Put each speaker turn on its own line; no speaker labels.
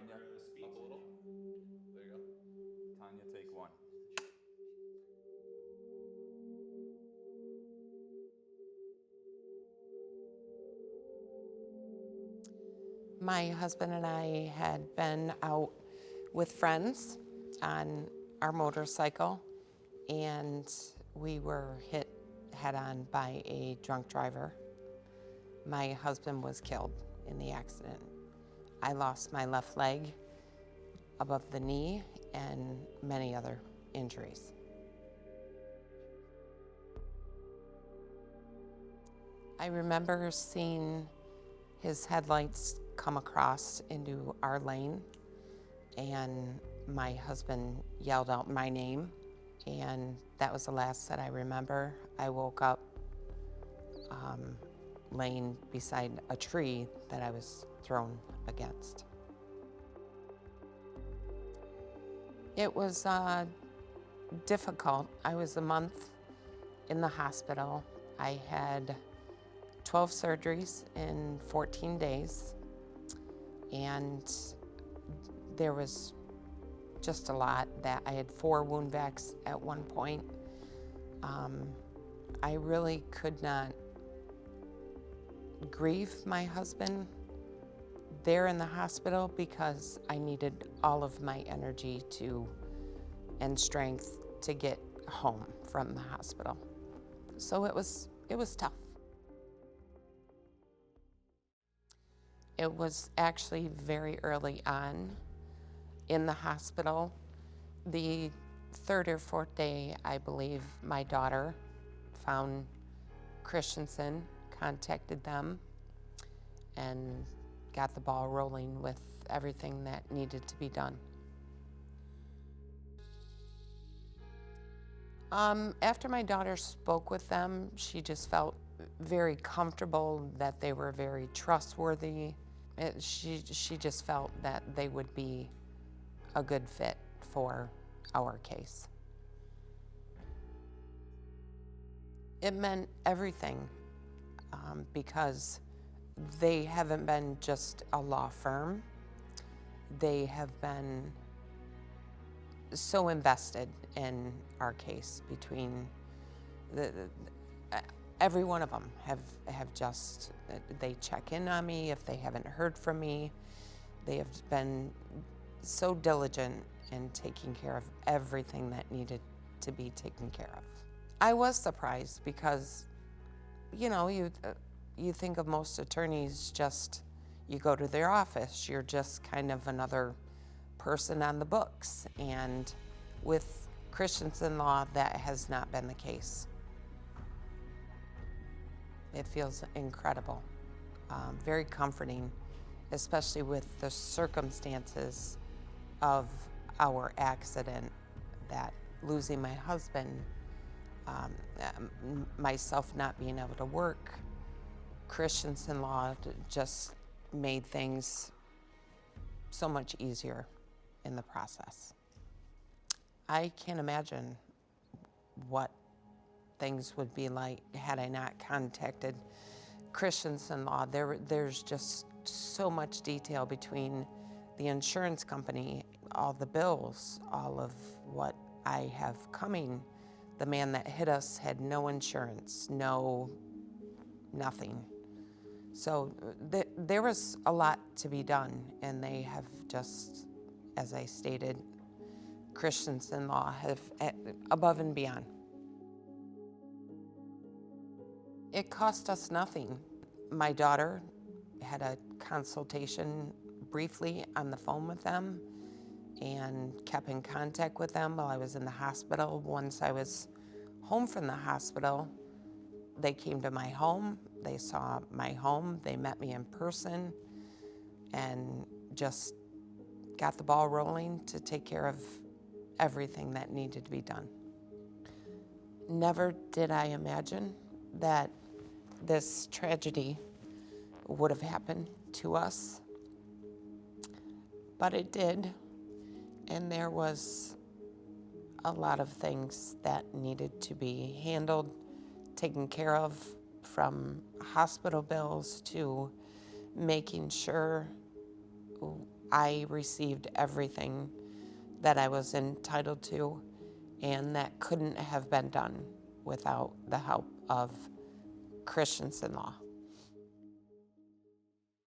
Tonya, up a little. There you go. Tonya, take one.
My husband and I had been out with friends on our motorcycle, and we were hit head-on by a drunk driver. My husband was killed in the accident. I lost my left leg above the knee and many other injuries. I remember seeing his headlights come across into our lane, and my husband yelled out my name, and that was the last that I remember. I woke up laying beside a tree that I was thrown against. It was difficult. I was a month in the hospital. I had 12 surgeries in 14 days, and there was just a lot. That I had 4 wound vacs at one point. I really could not grieve my husband there in the hospital because I needed all of my energy and strength to get home from the hospital. So it was tough. It was actually very early on in the hospital. The 3rd or 4th day, I believe, my daughter found Christensen, contacted them, and got the ball rolling with everything that needed to be done. After my daughter spoke with them, she just felt very comfortable that they were very trustworthy. She just felt that they would be a good fit for our case. It meant everything because they haven't been just a law firm. They have been so invested in our case. Between every one of them have just, they check in on me if they haven't heard from me. They have been so diligent in taking care of everything that needed to be taken care of. I was surprised because, you think of most attorneys just, you go to their office, you're just kind of another person on the books. And with Christensen Law, that has not been the case. It feels incredible, very comforting, especially with the circumstances of our accident, that losing my husband, myself not being able to work. Christensen Law just made things so much easier in the process. I can't imagine what things would be like had I not contacted Christensen Law. There's just so much detail between the insurance company, all the bills, all of what I have coming. The man that hit us had no insurance, nothing. So there was a lot to be done, and they have just, as I stated, Christensen Law have above and beyond. It cost us nothing. My daughter had a consultation briefly on the phone with them and kept in contact with them while I was in the hospital. Once I was home from the hospital, they came to my home, they saw my home, they met me in person, and just got the ball rolling to take care of everything that needed to be done. Never did I imagine that this tragedy would have happened to us, but it did, and there was a lot of things that needed to be handled, taken care of, from hospital bills to making sure I received everything that I was entitled to, and that couldn't have been done without the help of Christensen Law.